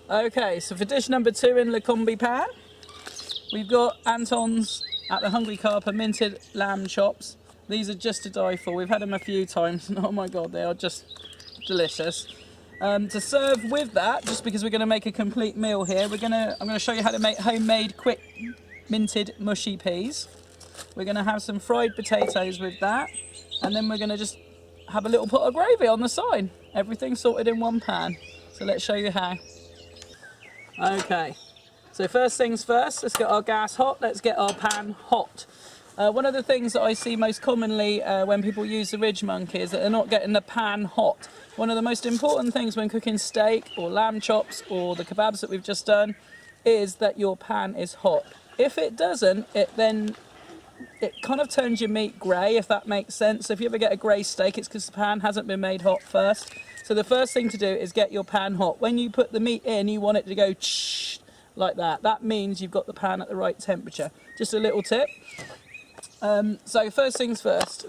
Okay, so for dish number 2 in the combi pan, we've got Anton's at the Hungry Carper minted lamb chops. These are just to die for. We've had them a few times, and oh my god, they are just delicious. To serve with that, just because we're going to make a complete meal here, I'm going to show you how to make homemade quick minted mushy peas. We're going to have some fried potatoes with that, and then we're going to just have a little pot of gravy on the side. Everything sorted in one pan. So let's show you how. Okay, so first things first, let's get our gas hot, let's get our pan hot. One of the things that I see most commonly when people use the Ridgemonkey is that they're not getting the pan hot. One of the most important things when cooking steak or lamb chops or the kebabs that we've just done is that your pan is hot. If it doesn't, it kind of turns your meat grey, if that makes sense. So if you ever get a grey steak, it's because the pan hasn't been made hot first. So the first thing to do is get your pan hot. When you put the meat in, you want it to go like that. That means you've got the pan at the right temperature. Just a little tip. So first things first,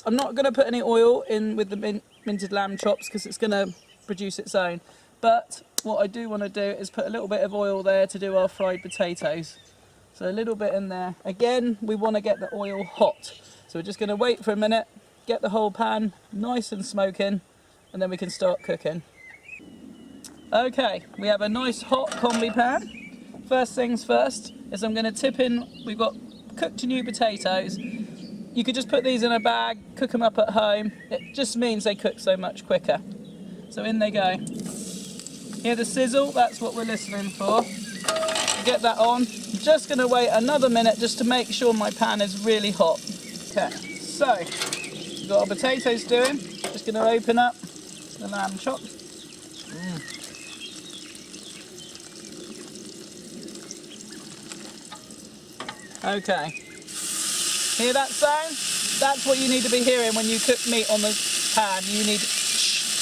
I'm not going to put any oil in with the minted lamb chops because it's going to produce its own. But what I do want to do is put a little bit of oil there to do our fried potatoes. So a little bit in there. Again, we want to get the oil hot. So we're just going to wait for a minute, get the whole pan nice and smoking, and then we can start cooking. Okay, we have a nice hot combi pan. First things first is I'm going to tip in, we've got cooked new potatoes. You could just put these in a bag, cook them up at home. It just means they cook so much quicker. So in they go. Hear the sizzle? That's what we're listening for. Get that on. I'm just going to wait another minute just to make sure my pan is really hot. Okay, so we've got our potatoes doing. Just going to open up the lamb chops. Okay. Hear that sound? That's what you need to be hearing when you cook meat on the pan. You need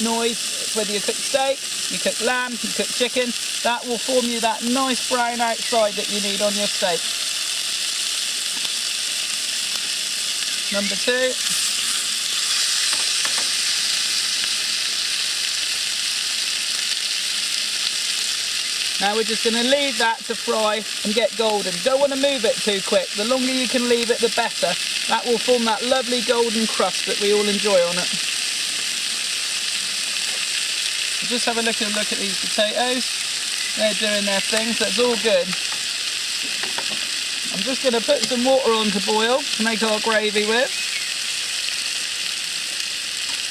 noise, whether you cook steak, you cook lamb, you cook chicken. That will form you that nice brown outside that you need on your steak. Number 2. Now we're just going to leave that to fry and get golden. Don't want to move it too quick. The longer you can leave it, the better. That will form that lovely golden crust that we all enjoy on it. Just have a look at these potatoes. They're doing their thing, so it's all good. I'm just going to put some water on to boil to make our gravy with.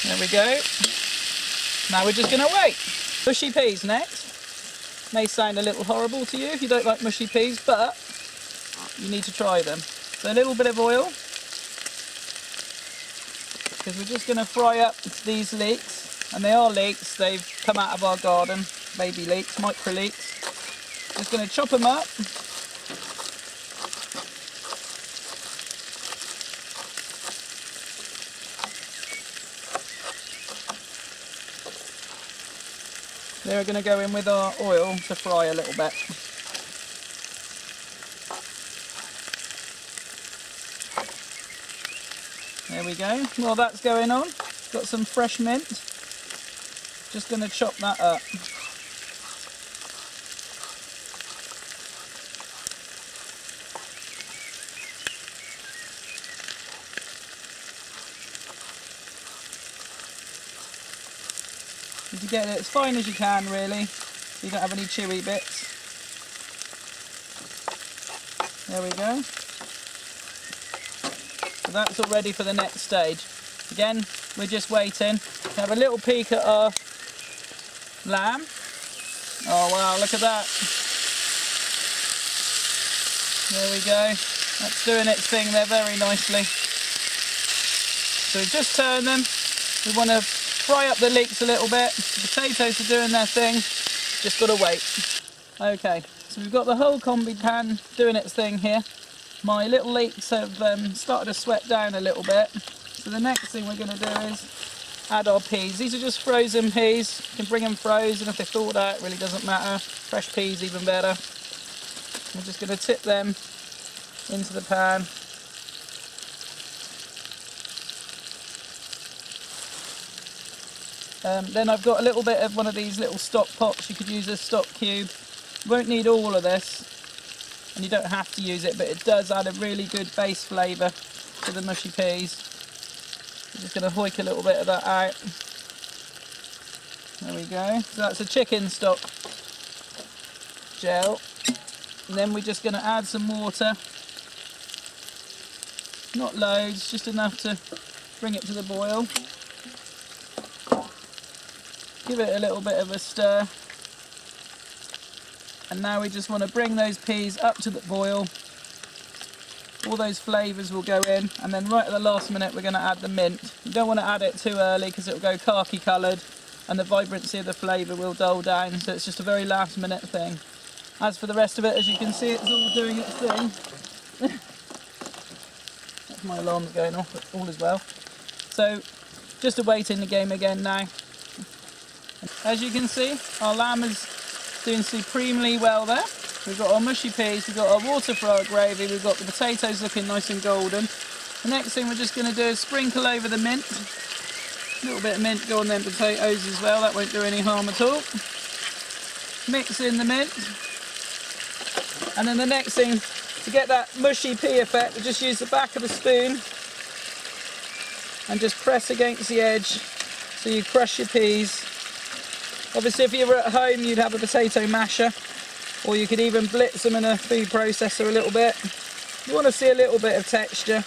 There we go. Now we're just going to wait. Mushy peas next. May sound a little horrible to you if you don't like mushy peas, but you need to try them. So a little bit of oil, because we're just going to fry up these leeks, and they are leeks, they've come out of our garden, baby leeks, micro leeks. Just going to chop them up. They're going to go in with our oil to fry a little bit. There we go. While that's going on, got some fresh mint. Just going to chop that up. You get it as fine as you can, really, so you don't have any chewy bits. There we go. So that's all ready for the next stage. Again, we're just waiting to have a little peek at our lamb. Oh wow, look at that. There we go. That's doing its thing there very nicely. So we just turn them. We want to fry up the leeks a little bit. The potatoes are doing their thing. Just got to wait. Okay, so we've got the whole combi pan doing its thing here. My little leeks have started to sweat down a little bit. So the next thing we're going to do is add our peas. These are just frozen peas. You can bring them frozen if they're thawed out, it really doesn't matter. Fresh peas even better. We're just going to tip them into the pan. Then I've got a little bit of one of these little stock pots. You could use a stock cube. Won't need all of this, and you don't have to use it, but it does add a really good base flavour to the mushy peas. I'm just going to hoik a little bit of that out. There we go. So that's a chicken stock gel. And then we're just going to add some water. Not loads, just enough to bring it to the boil. Give it a little bit of a stir. And now we just want to bring those peas up to the boil. All those flavours will go in, and then right at the last minute we're going to add the mint. You don't want to add it too early because it will go khaki coloured and the vibrancy of the flavour will dull down, so it's just a very last minute thing. As for the rest of it, as you can see, it's all doing its thing. That's my alarm's going off, but all is well. So just awaiting the game again now. As you can see, our lamb is doing supremely well there. We've got our mushy peas, we've got our water for our gravy, we've got the potatoes looking nice and golden. The next thing we're just going to do is sprinkle over the mint. A little bit of mint go on them potatoes as well, that won't do any harm at all. Mix in the mint. And then the next thing, to get that mushy pea effect, we just use the back of the spoon and just press against the edge so you crush your peas. Obviously if you were at home you'd have a potato masher, or you could even blitz them in a food processor a little bit. You want to see a little bit of texture,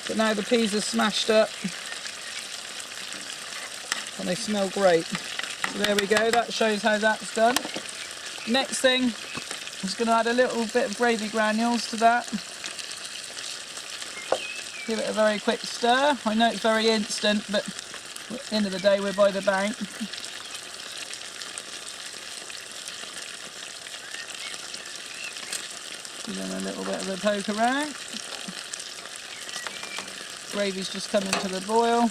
but now the peas are smashed up and they smell great. So there we go, that shows how that's done. Next thing, I'm just going to add a little bit of gravy granules to that. Give it a very quick stir. I know it's very instant, but at the end of the day we're by the bank. Give them a little bit of a poke around. Gravy's just coming to the boil.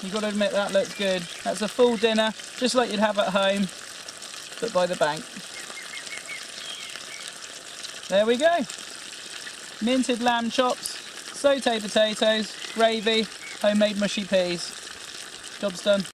You've got to admit that looks good. That's a full dinner, just like you'd have at home, but by the bank. There we go. Minted lamb chops, sauté potatoes, gravy, homemade mushy peas. Job's done.